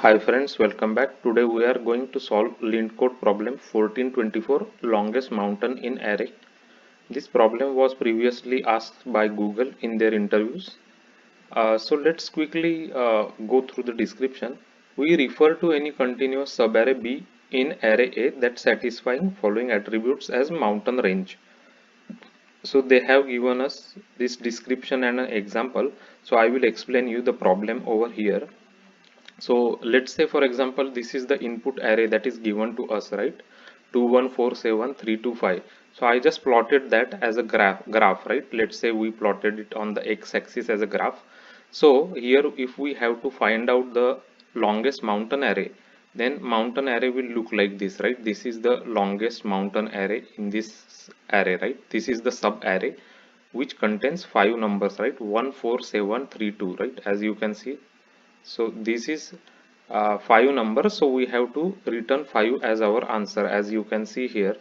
Hi friends, welcome back. Today we are going to solve LintCode problem 1424, longest mountain in array. This problem was previously asked by Google in their interviews. So let's quickly go through the description. We refer to any continuous subarray B in array A that satisfying following attributes as mountain range. So they have given us this description and an example. So I will explain you the problem over here. So let's say for example this is the input array that is given to us, right? 2147325. So I just plotted that as a graph, right? Let's say we plotted it on the x-axis as a graph. So here if we have to find out the longest mountain array, then mountain array will look like this, right? This is the longest mountain array in this array, right? This is the sub array which contains 5 numbers, right? 14732, right? As you can see, so this is 5 numbers, so we have to return 5 as our answer. As you can see here,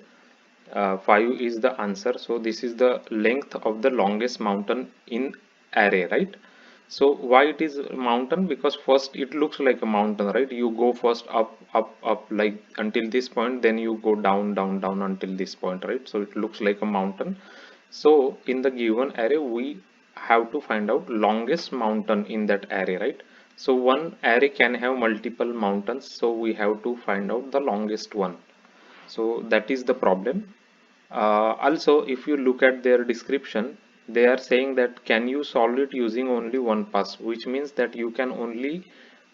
5 is the answer. So this is the length of the longest mountain in array, right? So why it is mountain? Because first it looks like a mountain, right? You go first up like until this point, then you go down until this point, right? So it looks like a mountain. So in the given array we have to find out longest mountain in that array, right? So one array can have multiple mountains, so we have to find out the longest one. So that is the problem. Also, if you look at their description, they are saying that can you solve it using only one pass, which means that you can only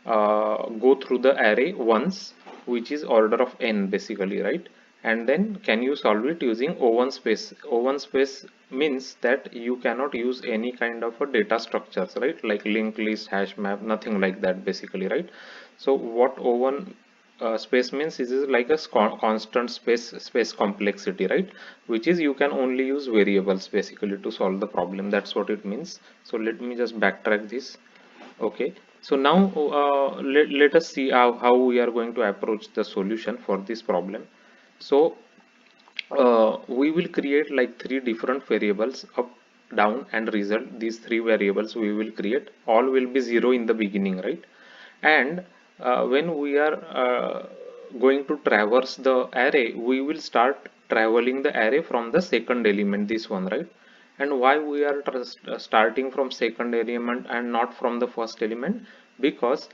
go through the array once, which is order of n basically, right? And then can you solve it using O1 space? O1 space means that you cannot use any kind of a data structures, right? Like linked list, hash map, nothing like that basically, right? So what O1 space means is like a constant space complexity, right? Which is you can only use variables basically to solve the problem. That's what it means. So let me just backtrack this. Okay, so now let us see how we are going to approach the solution for this problem. So we will create like three different variables, up, down and result. These three variables we will create, all will be zero in the beginning, right? And when we are going to traverse the array, we will start traveling the array from the second element, this one, right? And why we are starting from second element and not from the first element? Because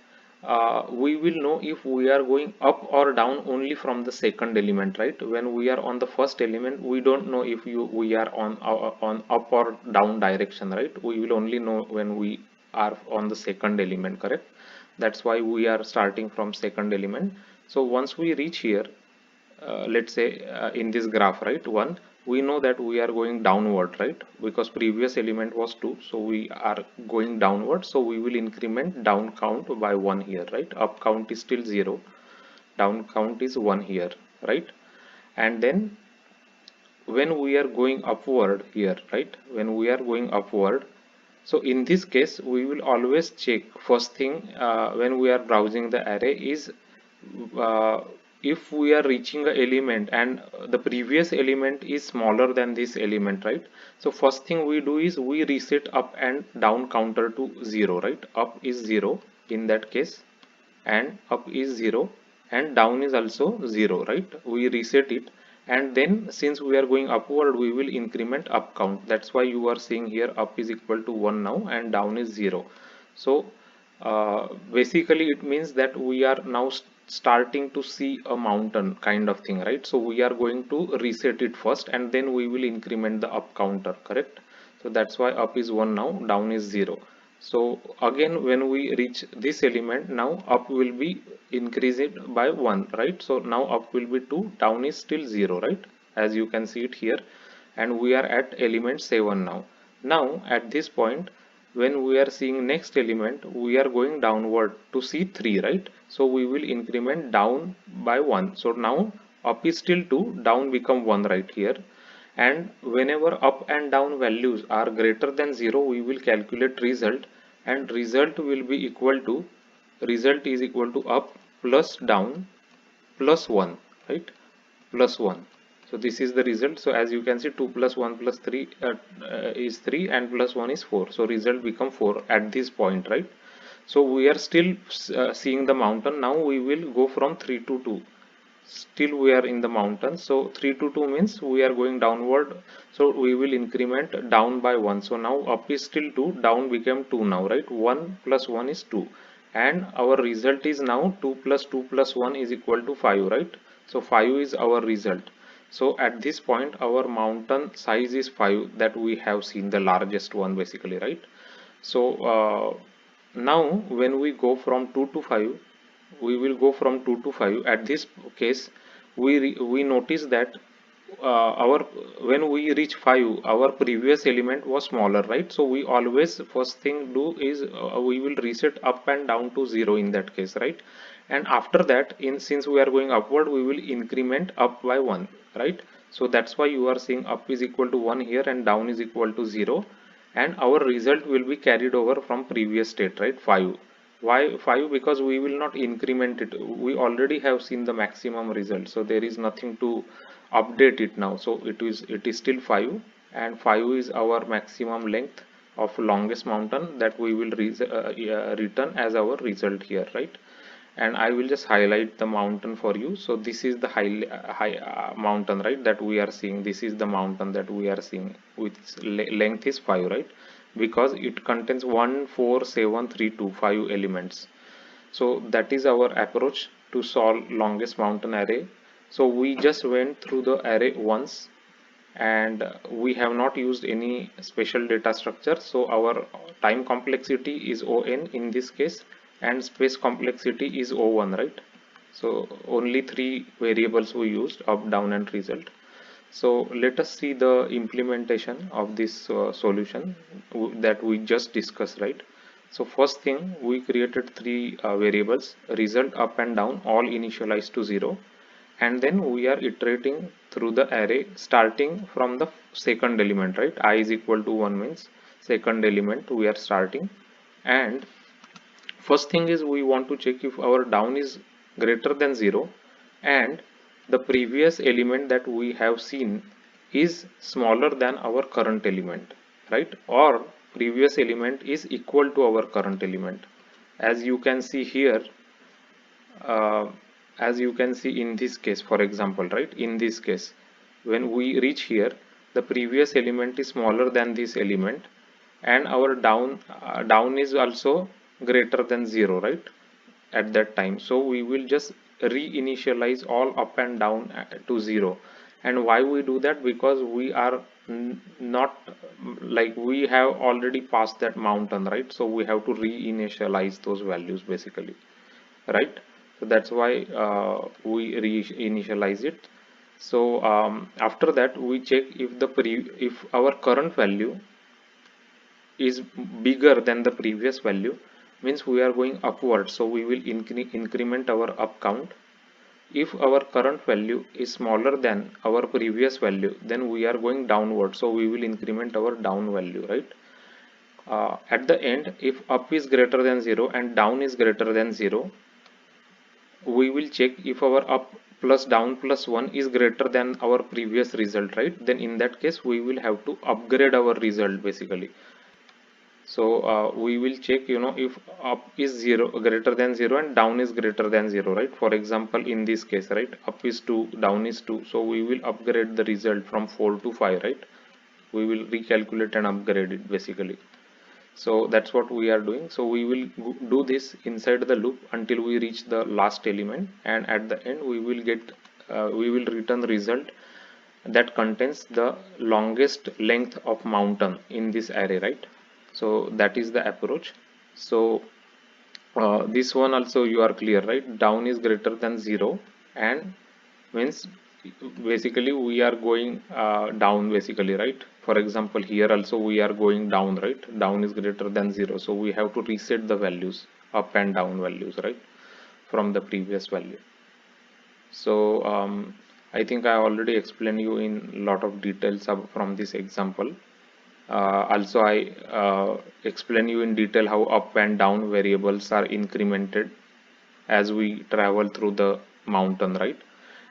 we will know if we are going up or down only from the second element, right? When we are on the first element, we don't know if we are on up or down direction, right? We will only know when we are on the second element, correct? That's why we are starting from second element. So once we reach here, let's say in this graph, right, 1, we know that we are going downward, right? Because previous element was 2, so we are going downward, so we will increment down count by 1 here, right? Up count is still 0, down count is 1 here, right? And then when we are going upward here, right, when we are going upward, so in this case we will always check first thing when we are browsing the array is uh, if we are reaching a element and the previous element is smaller than this element, right? So first thing we do is we reset up and down counter to 0, right? Up is 0 in that case, and up is 0 and down is also 0, right? We reset it, and then since we are going upward we will increment up count. That's why you are seeing here up is equal to 1 now and down is 0. So basically it means that we are now starting to see a mountain kind of thing, right? So we are going to reset it first and then we will increment the up counter, correct? So that's why up is 1 now, down is 0. So again when we reach this element, now up will be increased by 1, right? So now up will be 2, down is still 0, right? As you can see it here, and we are at element 7 now. Now at this point, when we are seeing next element, we are going downward to see 3, right? So we will increment down by 1. So now up is still 2, down become 1 right here. And whenever up and down values are greater than 0, we will calculate result, and result will be equal to, result is equal to up plus down plus 1, right? Plus 1. So this is the result. So as you can see, 2 plus 1 plus 3 is 3 and plus 1 is 4. So result become 4 at this point, right? So we are still seeing the mountain. Now we will go from 3 to 2. Still we are in the mountain, so 3 to 2 means we are going downward, so we will increment down by 1. So now up is still 2, down became 2 now, right? 1 plus 1 is 2, and our result is now 2 plus 2 plus 1 is equal to 5, right? So 5 is our result. So at this point our mountain size is 5, that we have seen the largest one basically, right? So now when we go from 2 to 5, we will go from 2 to 5. At this case we notice that our when we reach 5, our previous element was smaller, right? So we always first thing do is we will reset up and down to 0 in that case, right? And after that, in since we are going upward, we will increment up by 1, right? So that's why you are seeing up is equal to 1 here and down is equal to 0, and our result will be carried over from previous state, right? 5. Why 5? Because we will not increment it. We already have seen the maximum result, so there is nothing to update it now. So it is still 5, and 5 is our maximum length of longest mountain that we will return as our result here, right? And I will just highlight the mountain for you. So this is the high mountain, right, that we are seeing. This is the mountain that we are seeing, which length is 5, right? Because it contains 1 4 7 3 2 5 elements. So that is our approach to solve longest mountain array. So we just went through the array once, and we have not used any special data structure. So our time complexity is on in this case, and space complexity is o1, right? So only three variables we used: up, down, and result. So let us see the implementation of this solution that we just discussed, right? So first thing, we created three variables: result, up, and down, all initialized to 0. And then we are iterating through the array starting from the second element, right? I is equal to 1 means second element we are starting. And first thing is we want to check if our down is greater than 0 and the previous element that we have seen is smaller than our current element, right? Or previous element is equal to our current element. As you can see here, uh, as you can see in this case, for example, right, in this case when we reach here, the previous element is smaller than this element, and our down is also greater than 0, right, at that time. So we will just reinitialize all up and down to 0. And why we do that? Because we are not, like, we have already passed that mountain, right? So we have to reinitialize those values basically, right? So that's why we reinitialize it. So after that we check if if our current value is bigger than the previous value, means we are going upward, so we will increment our up count. If our current value is smaller than our previous value, then we are going downward, so we will increment our down value, right? At the end, if up is greater than 0 and down is greater than 0, we will check if our up plus down plus 1 is greater than our previous result, right? Then in that case we will have to upgrade our result basically. So we will check, if up is 0 greater than 0 and down is greater than 0, right? For example, in this case, right, up is 2, down is 2, so we will upgrade the result from 4 to 5, right? We will recalculate and upgrade it basically. So that's what we are doing. So we will do this inside the loop until we reach the last element, and at the end we will return the result that contains the longest length of mountain in this array, right? So that is the approach. So this one also you are clear, right? Down is greater than 0, and means basically we are going down basically, right? For example, here also we are going down, right? Down is greater than 0, so we have to reset the values, up and down values, right, from the previous value. So I think I already explained you in a lot of details from this example. Also I explain you in detail how up and down variables are incremented as we travel through the mountain, right?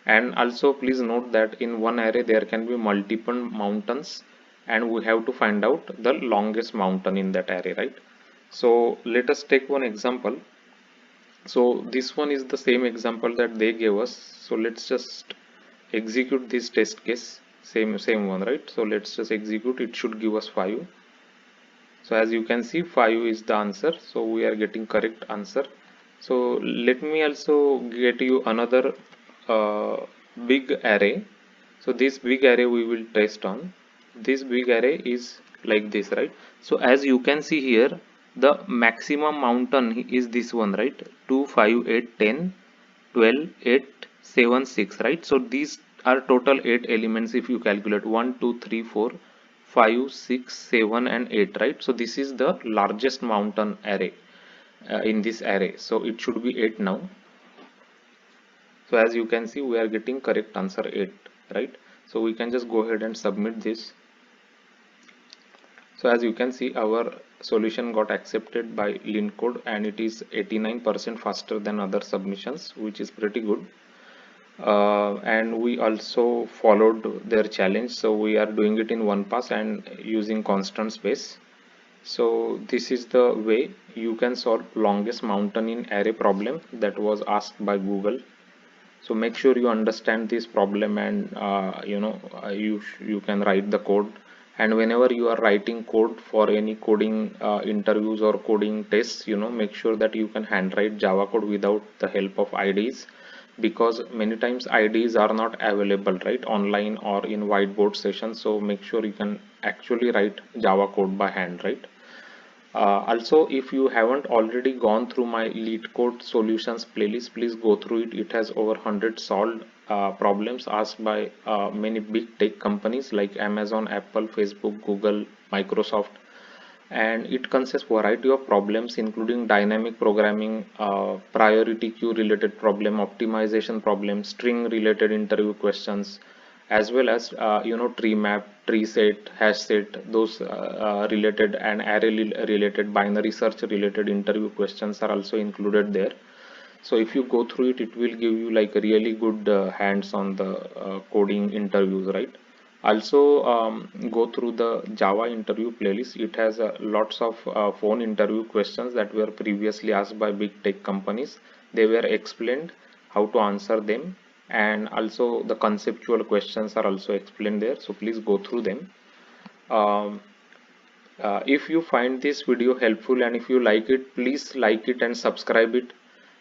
And also please note that in one array there can be multiple mountains, and we have to find out the longest mountain in that array, right? So let us take one example. So this one is the same example that they gave us. So let's just execute this test case. Same one, right? So let's just execute. It should give us 5. So as you can see, 5 is the answer. So we are getting correct answer. So let me also get you another uh, big array. So this big array we will test on. This big array is like this, right? So as you can see here, the maximum mountain is this one, right? 2 5 8 10 12 8 7 6, right? So these are total 8 elements. If you calculate 1 2 3 4 5 6 7 and 8, right? So this is the largest mountain array in this array. So it should be 8 now. So as you can see, we are getting correct answer 8, right? So we can just go ahead and submit this. So as you can see, our solution got accepted by LeanCode and it is 89% faster than other submissions, which is pretty good. And we also followed their challenge. So we are doing it in one pass and using constant space. So this is the way you can solve longest mountain in array problem that was asked by Google. So make sure you understand this problem, and you can write the code. And whenever you are writing code for any coding interviews or coding tests, make sure that you can handwrite Java code without the help of IDEs, because many times IDEs are not available, right, online or in whiteboard sessions. So make sure you can actually write Java code by hand, right? Also, if you haven't already gone through my LeetCode solutions playlist, please go through it. It has over 100 solved problems asked by many big tech companies like Amazon, Apple, Facebook, Google, Microsoft, and it consists variety of problems including dynamic programming, priority queue related problem, optimization problem, string related interview questions, as well as tree map, tree set, hash set, those related, and array related, binary search related interview questions are also included there. So if you go through it, it will give you like a really good hands on the coding interviews, right? Also, go through the Java interview playlist. It has lots of phone interview questions that were previously asked by big tech companies. They were explained how to answer them, and also the conceptual questions are also explained there. So please go through them. Um, if you find this video helpful and if you like it, please like it and subscribe it.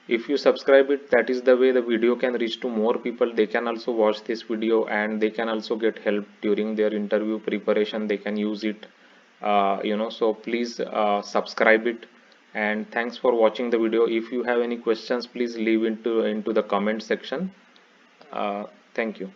If you subscribe it, that is the way the video can reach to more people. They can also watch this video and they can also get help during their interview preparation. They can use it, so please subscribe it. And thanks for watching the video. If you have any questions, please leave into the comment section. uh, Thank you.